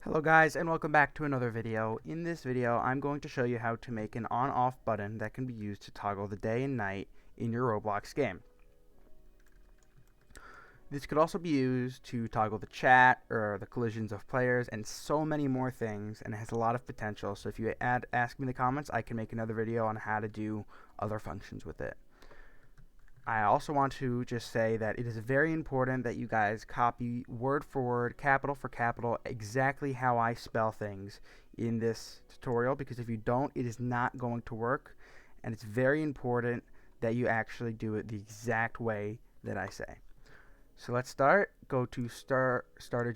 Hello guys, and welcome back to another video. In this video I'm going to show you how to make an on-off button that can be used to toggle the day and night in your Roblox game. This could also be used to toggle the chat or the collisions of players and so many more things, and it has a lot of potential. So if you ask me in the comments, I can make another video on how to do other functions with it. I also want to just say that it is very important that you guys copy word for word, capital for capital, exactly how I spell things in this tutorial, because if you don't, it is not going to work, and it's very important that you actually do it the exact way that I say. So let's start. Go to Starter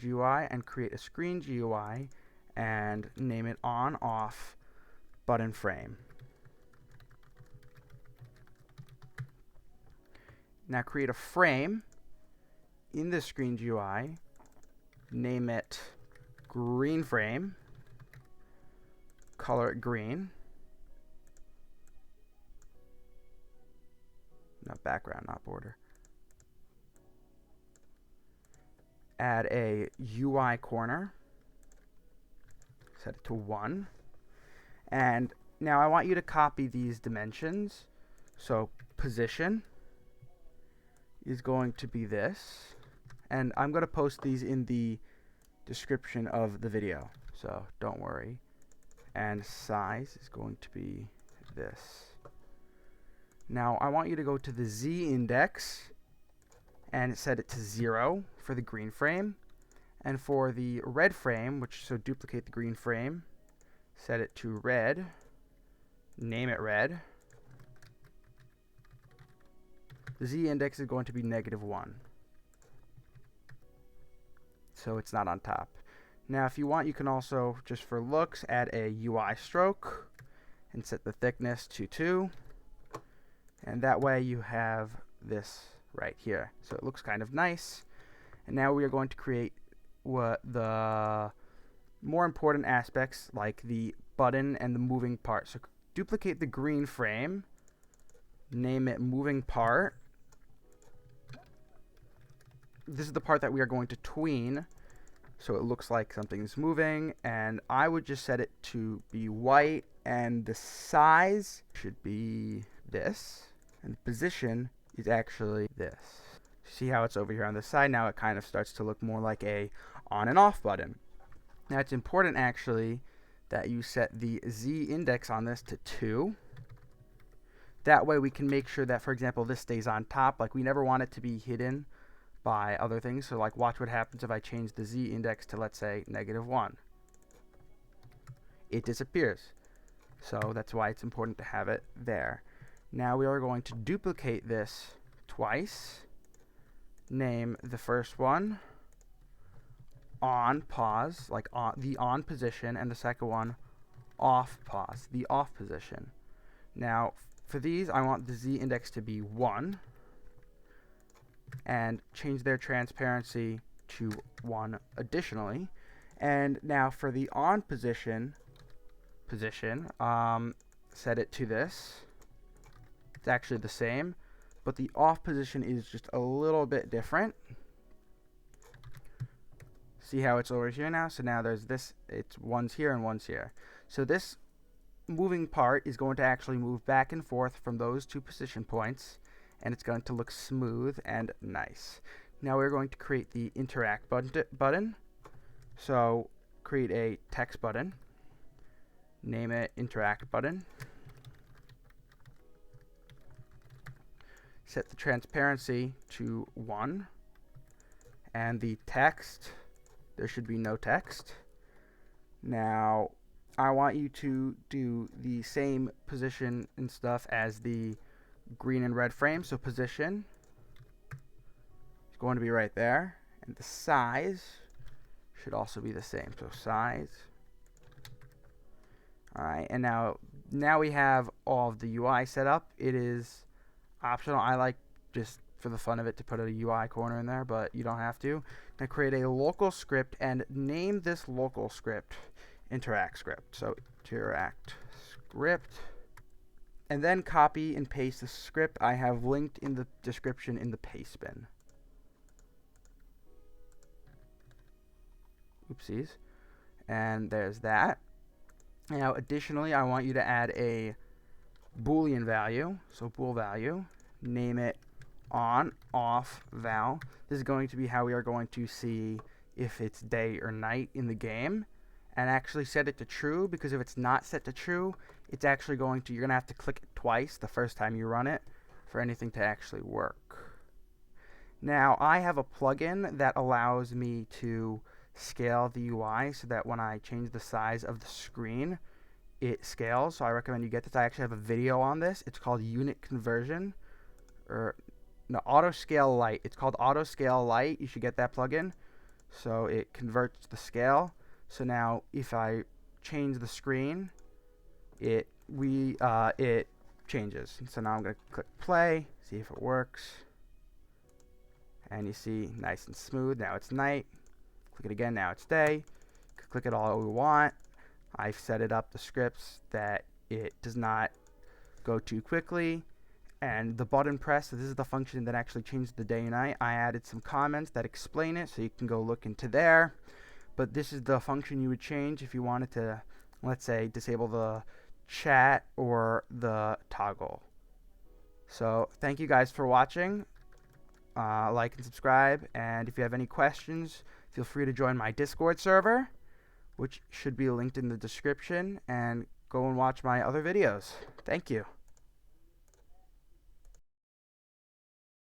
GUI and create a screen GUI and name it on off button frame. Now create a frame in the screen GUI, name it green frame, color it green, not background, not border. Add a UI corner, set it to 1, and now I want you to copy these dimensions. So position is going to be this, and I'm going to post these in the description of the video, so don't worry. And size is going to be this. Now I want you to go to the Z index and set it to 0 for the green frame, and for the red frame, so duplicate the green frame, set it to red, name it red. The Z index is going to be -1, so it's not on top. Now if you want, you can also, just for looks, add a UI stroke and set the thickness to 2, and that way you have this right here, so it looks kind of nice. And now we are going to create what the more important aspects, like the button and the moving part. So duplicate the green frame, name it moving part. This is the part that we are going to tween, so it looks like something's moving, and I would just set it to be white, and the size should be this, and the position is actually this. See how it's over here on the side? Now it kind of starts to look more like a on and off button. Now it's important actually that you set the Z index on this to 2. That way we can make sure that, for example, this stays on top. Like, we never want it to be hidden by other things. So like, watch what happens if I change the Z index to, let's say, -1. It disappears. So that's why it's important to have it there. Now we are going to duplicate this twice. Name the first one on pause, like the on position, and the second one off pause, the off position. Now for these, I want the Z index to be 1 and change their transparency to 1 additionally. And now for the on position, set it to this. It's actually the same, but the off position is just a little bit different. See how it's over here now? So now there's this, it's one's here and one's here. So this moving part is going to actually move back and forth from those 2 position points, and it's going to look smooth and nice. Now we're going to create the interact button. So create a text button, name it interact button. Set the transparency to 1, and the text, there should be no text. Now I want you to do the same position and stuff as the green and red frame. So position is going to be right there, and the size should also be the same. So size. Alright, and now we have all of the UI set up. It is optional. I like, just for the fun of it, to put a UI corner in there, but you don't have to. Now create a local script and name this local script interact script. So interact script, and then copy and paste the script I have linked in the description in the paste bin. Oopsies. And there's that. Now additionally, I want you to add a Boolean value, so bool value, name it on, off, val. This is going to be how we are going to see if it's day or night in the game, and actually set it to true, because if it's not set to true, it's actually going to, you're going to have to click it twice the first time you run it for anything to actually work. Now I have a plugin that allows me to scale the UI so that when I change the size of the screen, it scales. So I recommend you get this. I actually have a video on this. It's called Unit Conversion, or no, Auto Scale Lite. It's called Auto Scale Lite. You should get that plugin. So it converts the scale. So now if I change the screen, it changes. So now I'm going to click play, see if it works. And you see, nice and smooth. Now it's night. Click it again, now it's day. Click it all we want. I've set it up, the scripts, that it does not go too quickly. And the button press, so this is the function that actually changes the day and night. I added some comments that explain it, so you can go look into there. But this is the function you would change if you wanted to, let's say, disable the chat or the toggle. So thank you guys for watching. Like and subscribe, and if you have any questions, feel free to join my Discord server, which should be linked in the description, and go and watch my other videos. Thank you.